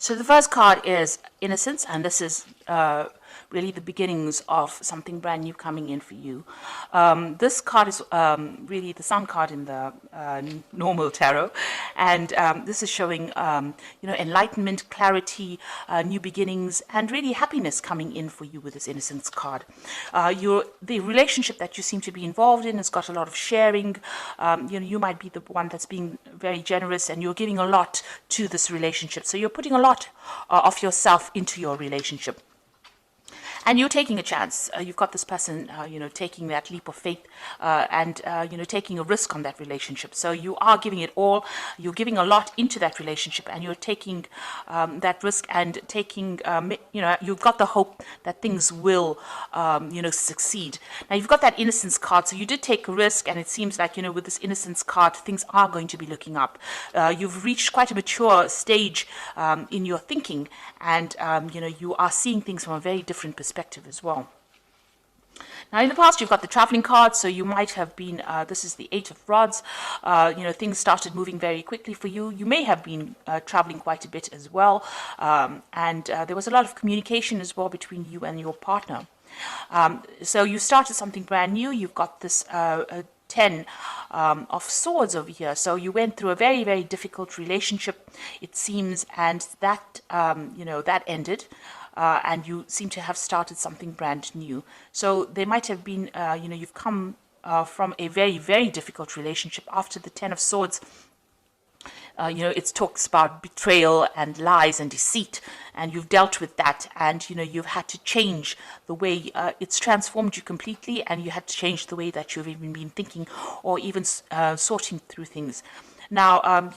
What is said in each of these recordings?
So the first card is Innocence, and this is really the beginnings of something brand new coming in for you. This card is really the Sun card in the normal tarot, and this is showing enlightenment, clarity, new beginnings, and really happiness coming in for you with this Innocence card. The relationship that you seem to be involved in has got a lot of sharing. You might be the one that's being very generous, and you're giving a lot to this relationship. So you're putting a lot of yourself into your relationship. And you're taking a chance. You've got this person, taking that leap of faith and taking a risk on that relationship. So you are giving it all. You're giving a lot into that relationship, and you're taking that risk and taking, you've got the hope that things will, succeed. Now, you've got that Innocence card. So you did take a risk, and it seems like, with this Innocence card, things are going to be looking up. You've reached quite a mature stage in your thinking, and, you are seeing things from a very different perspective as well. Now, in the past, you've got the traveling card, so you might have been, this is the Eight of Rods, things started moving very quickly for you. You may have been traveling quite a bit as well, and there was a lot of communication as well between you and your partner. So you started something brand new. You've got this 10 of Swords over here. So you went through a very, very difficult relationship, it seems, and that, that ended. And you seem to have started something brand new. So there might have been, you've come from a very, very difficult relationship. After the 10 of Swords, it talks about betrayal and lies and deceit, and you've dealt with that, and you've had to change the way it's transformed you completely, and you had to change the way that you've even been thinking or even sorting through things. Now,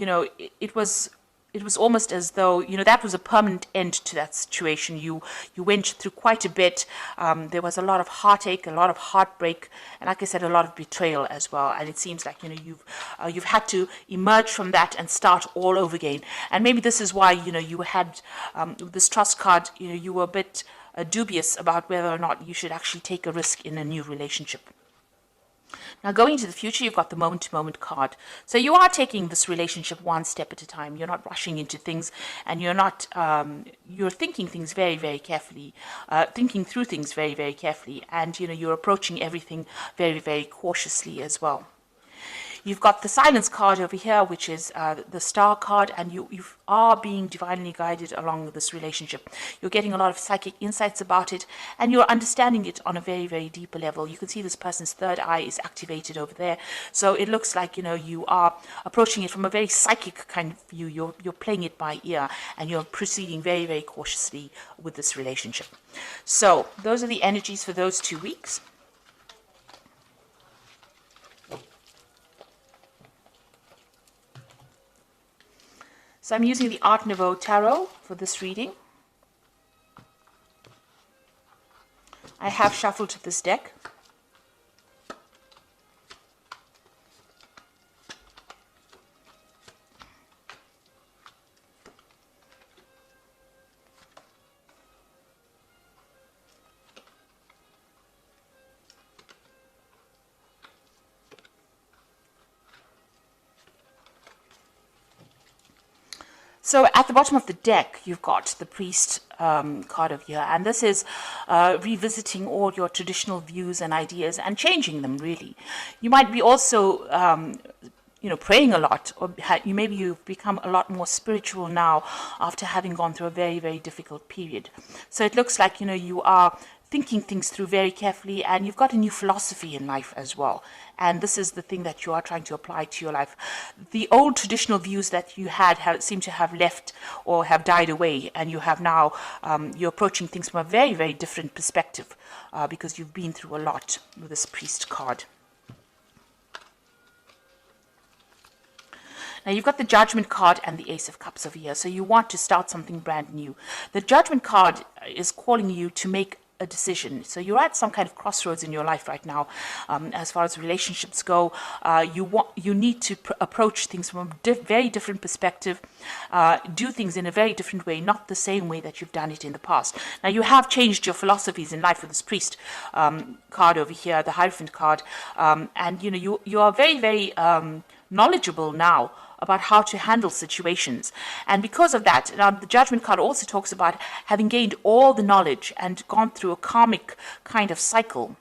it was almost as though, that was a permanent end to that situation. You went through quite a bit. There was a lot of heartache, a lot of heartbreak, and like I said, a lot of betrayal as well. And it seems like, you've had to emerge from that and start all over again. And maybe this is why, you had this Trust card, you were a bit dubious about whether or not you should actually take a risk in a new relationship. Now, going into the future, you've got the moment-to-moment card. So you are taking this relationship one step at a time. You're not rushing into things, and you're not, you're thinking things very, very carefully, thinking through things very, very carefully, and, you're approaching everything very, very cautiously as well. You've got the Silence card over here, which is the Star card, and you are being divinely guided along this relationship. You're getting a lot of psychic insights about it, and you're understanding it on a very, very deeper level. You can see this person's third eye is activated over there. So it looks like, you are approaching it from a very psychic kind of view. You're playing it by ear, and you're proceeding very, very cautiously with this relationship. So those are the energies for those 2 weeks. So I'm using the Art Nouveau Tarot for this reading. I have shuffled this deck. So at the bottom of the deck, you've got the Priest card over here, and this is revisiting all your traditional views and ideas and changing them, really. You might be also, praying a lot, or maybe you've become a lot more spiritual now after having gone through a very, very difficult period. So it looks like, you are thinking things through very carefully, and you've got a new philosophy in life as well. And this is the thing that you are trying to apply to your life. The old traditional views that you had seem to have left or have died away, and you have now, you're approaching things from a very, very different perspective because you've been through a lot with this Priest card. Now, you've got the Judgment card and the Ace of Cups over here, so you want to start something brand new. The Judgment card is calling you to make a decision. So you're at some kind of crossroads in your life right now. As far as relationships go, you need to approach things from a very different perspective, do things in a very different way, not the same way that you've done it in the past. Now, you have changed your philosophies in life with this Priest card over here, the Hierophant card, and you are very, very knowledgeable now about how to handle situations. And because of that, now the Judgment card also talks about having gained all the knowledge and gone through a karmic kind of cycle.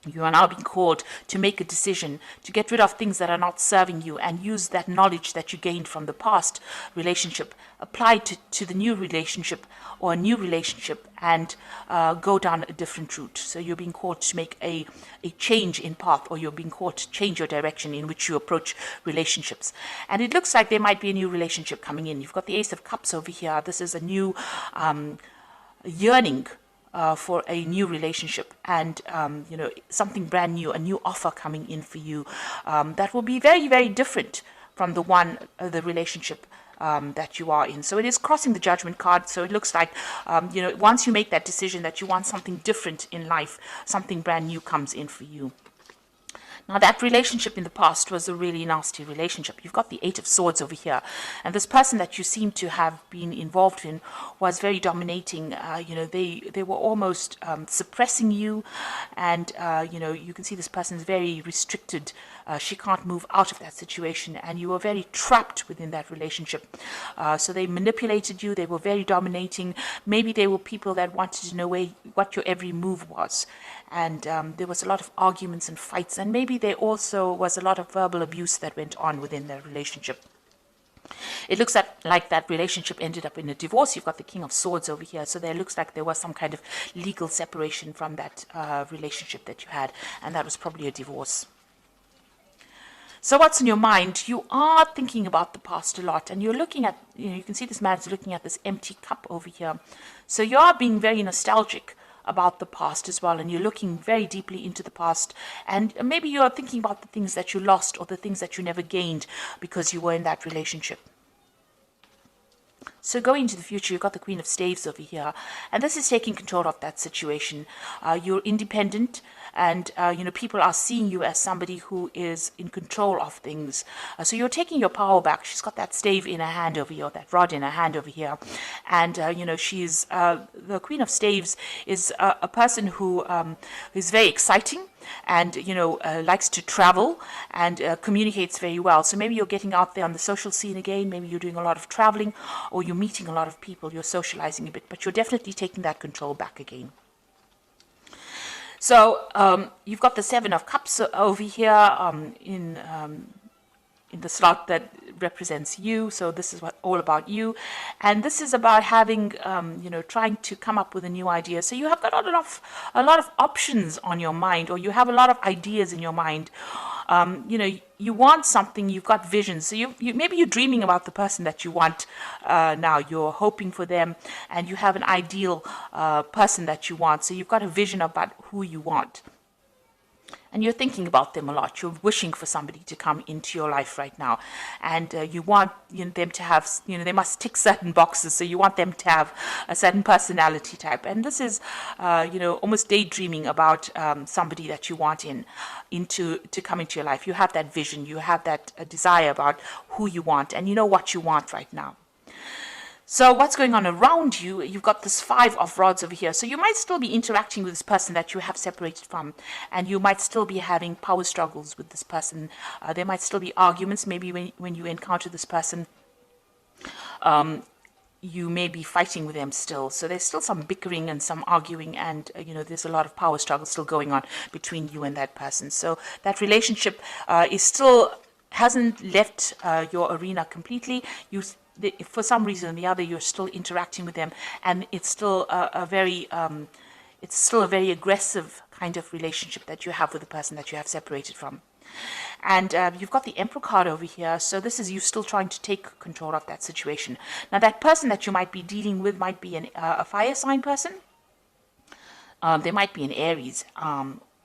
You are now being called to make a decision, to get rid of things that are not serving you and use that knowledge that you gained from the past relationship, apply to the new relationship or a new relationship, and go down a different route. So you're being called to make a change in path, or you're being called to change your direction in which you approach relationships. And it looks like there might be a new relationship coming in. You've got the Ace of Cups over here. This is a new yearning for a new relationship, and something brand new, a new offer coming in for you that will be very, very different from the relationship that you are in. So it is crossing the Judgment card. So it looks like once you make that decision that you want something different in life, something brand new comes in for you. Now, that relationship in the past was a really nasty relationship. You've got the Eight of Swords over here. And this person that you seem to have been involved in was very dominating. They were almost suppressing you. And, you can see this person is very restricted. She can't move out of that situation. And you were very trapped within that relationship. So they manipulated you. They were very dominating. Maybe they were people that wanted to know what your every move was. And there was a lot of arguments and fights, and maybe there also was a lot of verbal abuse that went on within their relationship. It looks like that relationship ended up in a divorce. You've got the King of Swords over here, so there looks like there was some kind of legal separation from that relationship that you had, and that was probably a divorce. So what's in your mind? You are thinking about the past a lot, and you're looking at, you can see this man's looking at this empty cup over here. So you are being very nostalgic about the past as well, and you're looking very deeply into the past, and maybe you're thinking about the things that you lost or the things that you never gained because you were in that relationship. So going into the future, you've got the Queen of Staves over here, and this is taking control of that situation. You're independent, and people are seeing you as somebody who is in control of things. So you're taking your power back. She's got that stave in her hand over here, that rod in her hand over here, and she's the Queen of Staves is a person who is very exciting, and likes to travel and communicates very well. So maybe you're getting out there on the social scene again. Maybe you're doing a lot of traveling, or you're meeting a lot of people. You're socializing a bit, but you're definitely taking that control back again. So you've got the Seven of Cups over here in the slot that represents you. So this is all about you, and this is about having trying to come up with a new idea. So you have got a lot of options on your mind, or you have a lot of ideas in your mind. You want something, you've got visions. So maybe you're dreaming about the person that you want now. You're hoping for them, and you have an ideal person that you want. So you've got a vision about who you want. And you're thinking about them a lot. You're wishing for somebody to come into your life right now. And you want them to have, they must tick certain boxes. So you want them to have a certain personality type. And this is, almost daydreaming about somebody that you want to come into your life. You have that vision. You have that desire about who you want. And you know what you want right now. So what's going on around you? You've got this Five of Rods over here. So you might still be interacting with this person that you have separated from, and you might still be having power struggles with this person. There might still be arguments. Maybe when you encounter this person, you may be fighting with them still. So there's still some bickering and some arguing, and there's a lot of power struggle still going on between you and that person. So that relationship hasn't left your arena completely. For some reason or the other, you're still interacting with them, and it's still a very aggressive kind of relationship that you have with the person that you have separated from. And you've got the Emperor card over here, so this is you still trying to take control of that situation. Now, that person that you might be dealing with might be a fire sign person. They might be an Aries,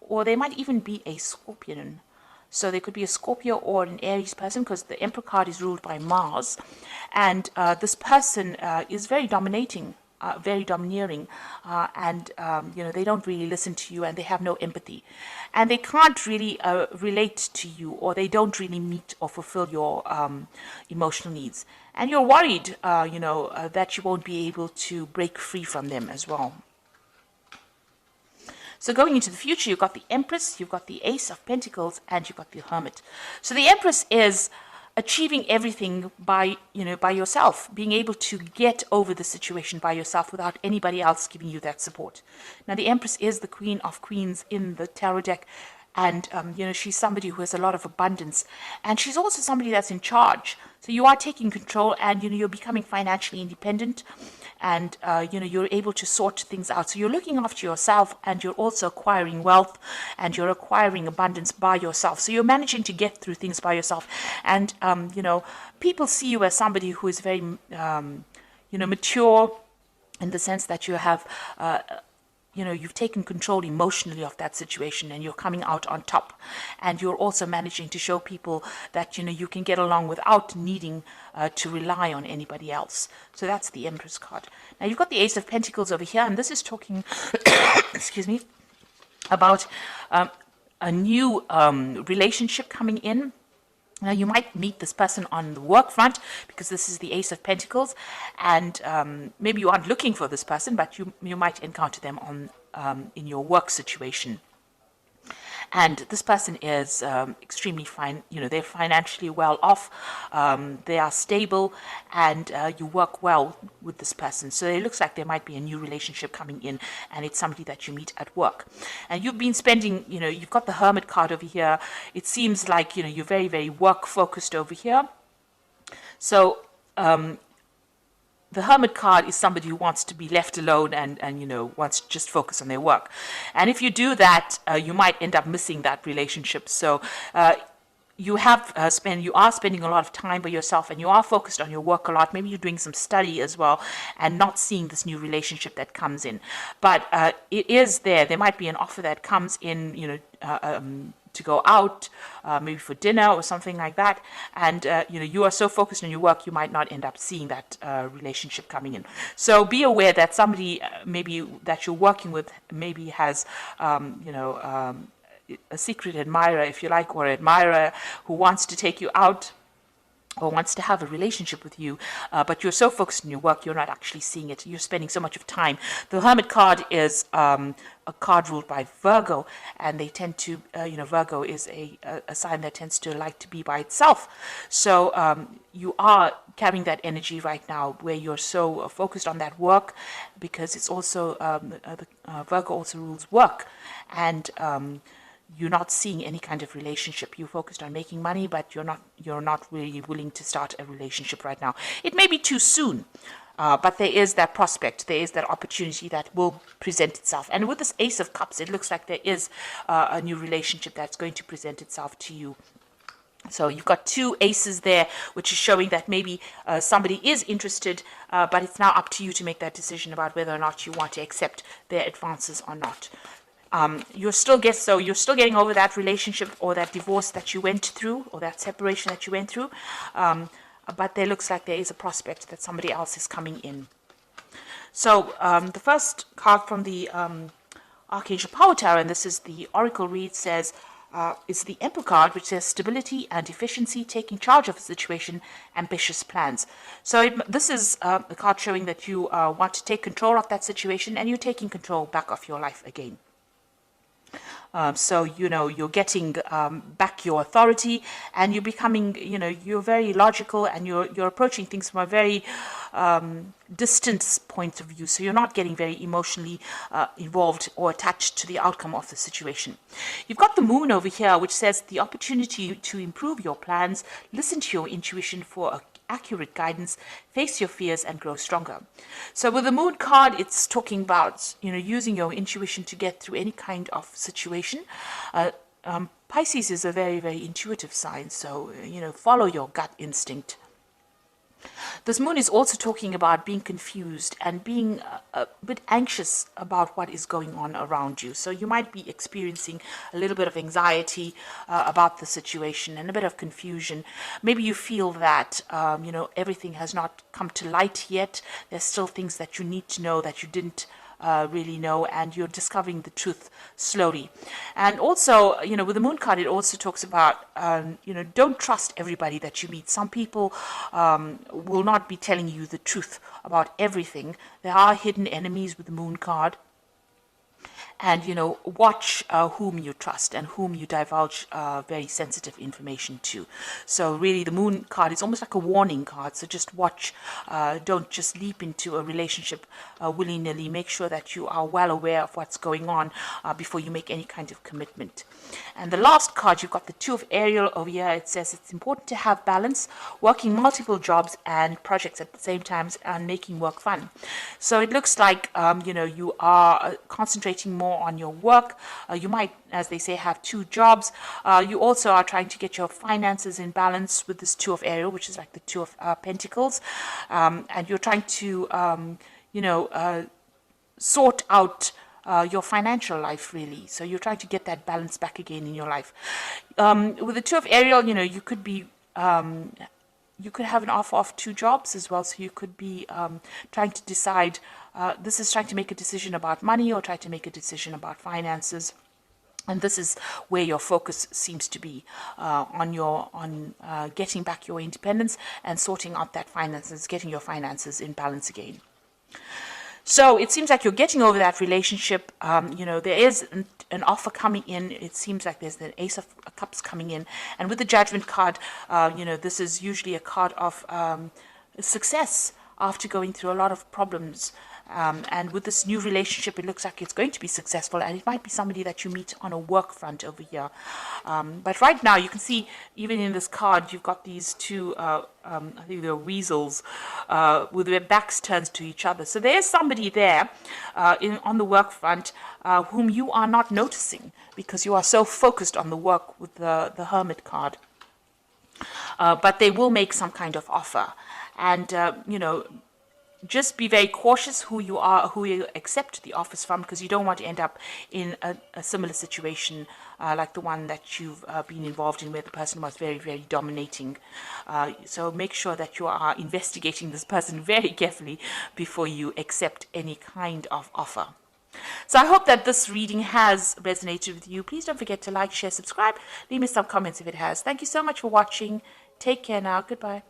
or they might even be a Scorpion. So there could be a Scorpio or an Aries person, because the Emperor card is ruled by Mars. And this person is very dominating, very domineering, and they don't really listen to you, and they have no empathy. And they can't really relate to you, or they don't really meet or fulfill your emotional needs. And you're worried, that you won't be able to break free from them as well. So going into the future, you've got the Empress, you've got the Ace of Pentacles, and you've got the Hermit. So the Empress is achieving everything by, by yourself, being able to get over the situation by yourself without anybody else giving you that support. Now, the Empress is the Queen of Queens in the tarot deck, and she's somebody who has a lot of abundance, and she's also somebody that's in charge. So you are taking control, and you're becoming financially independent, and you're able to sort things out. So you're looking after yourself, and you're also acquiring wealth, and you're acquiring abundance by yourself. So you're managing to get through things by yourself, and people see you as somebody who is very mature, in the sense that you have you've taken control emotionally of that situation, and you're coming out on top, and you're also managing to show people that you can get along without needing to rely on anybody else. So that's the Empress card. Now you've got the Ace of Pentacles over here, and this is talking excuse me, about a new relationship coming in. Now, you might meet this person on the work front, because this is the Ace of Pentacles, and maybe you aren't looking for this person, but you might encounter them on in your work situation. And this person is extremely fine. They're financially well off. They are stable, and you work well with this person. So it looks like there might be a new relationship coming in, and it's somebody that you meet at work. And you've been spending, you've got the Hermit card over here. It seems like, you're very, very work focused over here. So, the Hermit card is somebody who wants to be left alone and wants to just focus on their work. And if you do that, you might end up missing that relationship. So you are spending a lot of time by yourself, and you are focused on your work a lot. Maybe you're doing some study as well, and not seeing this new relationship that comes in. But it is there. There might be an offer that comes in, to go out, maybe for dinner or something like that, and you are so focused on your work, you might not end up seeing that relationship coming in. So be aware that somebody maybe that you're working with maybe has a secret admirer, if you like, or admirer who wants to take you out or wants to have a relationship with you, but you're so focused on your work, you're not actually seeing it. You're spending so much of time. The Hermit card is a card ruled by Virgo, and they tend to, Virgo is a sign that tends to like to be by itself. So you are carrying that energy right now, where you're so focused on that work, because it's also, Virgo also rules work, and you're not seeing any kind of relationship. You're focused on making money, but you're not really willing to start a relationship right now. It may be too soon, but there is that prospect, there is that opportunity that will present itself. And with this Ace of Cups, it looks like there is a new relationship that's going to present itself to you. So you've got two aces there, which is showing that maybe somebody is interested, but it's now up to you to make that decision about whether or not you want to accept their advances or not. You're still getting over that relationship or that divorce that you went through, or that separation that you went through, but there looks like there is a prospect that somebody else is coming in. So the first card from the Archangel Power Tower, and this is the Oracle read, says it's the Emperor card, which says stability and efficiency, taking charge of a situation, ambitious plans. So this is a card showing that you want to take control of that situation, and you're taking control back of your life again. So, you're getting back your authority, and you're becoming, you're very logical, and you're approaching things from a very distant point of view. So you're not getting very emotionally involved or attached to the outcome of the situation. You've got the Moon over here, which says the opportunity to improve your plans, listen to your intuition for accurate guidance, face your fears, and grow stronger. So with the Moon card, it's talking about using your intuition to get through any kind of situation. Pisces is a very, very intuitive sign, so follow your gut instinct. This Moon is also talking about being confused and being a bit anxious about what is going on around you. So you might be experiencing a little bit of anxiety about the situation and a bit of confusion. Maybe you feel that, everything has not come to light yet. There's still things that you need to know that you didn't really know, and you're discovering the truth slowly. And also, with the Moon card, it also talks about, don't trust everybody that you meet. Some people will not be telling you the truth about everything. There are hidden enemies with the Moon card. and watch whom you trust and whom you divulge very sensitive information to. So really the Moon card is almost like a warning card, so just watch. Don't just leap into a relationship willy-nilly. Make sure that you are well aware of what's going on before you make any kind of commitment. And the last card, you've got the Two of Ariel over here. It says it's important to have balance, working multiple jobs and projects at the same time, and making work fun. So it looks like you are concentrating more on your work. You might, as they say, have two jobs. You also are trying to get your finances in balance with this Two of Ariel, which is like the Two of Pentacles, and you're trying to sort out your financial life, really. So you're trying to get that balance back again in your life. With the Two of Ariel, you could be you could have an offer of two jobs as well. So you could be trying to decide. This is trying to make a decision about money, or try to make a decision about finances. And this is where your focus seems to be on getting back your independence and sorting out that finances, getting your finances in balance again. So it seems like you're getting over that relationship. There is an offer coming in. It seems like there's the Ace of Cups coming in. And with the Judgment card, this is usually a card of success after going through a lot of problems. And with this new relationship, it looks like it's going to be successful, and it might be somebody that you meet on a work front over here. But right now, you can see, even in this card, you've got these two, I think they're weasels, with their backs turned to each other. So there's somebody there on the work front whom you are not noticing because you are so focused on the work with the Hermit card. But they will make some kind of offer. And, just be very cautious who you accept the offers from, because you don't want to end up in a similar situation like the one that you've been involved in, where the person was very, very dominating. So make sure that you are investigating this person very carefully before you accept any kind of offer. So I hope that this reading has resonated with you. Please don't forget to like, share, subscribe. Leave me some comments if it has. Thank you so much for watching. Take care now. Goodbye.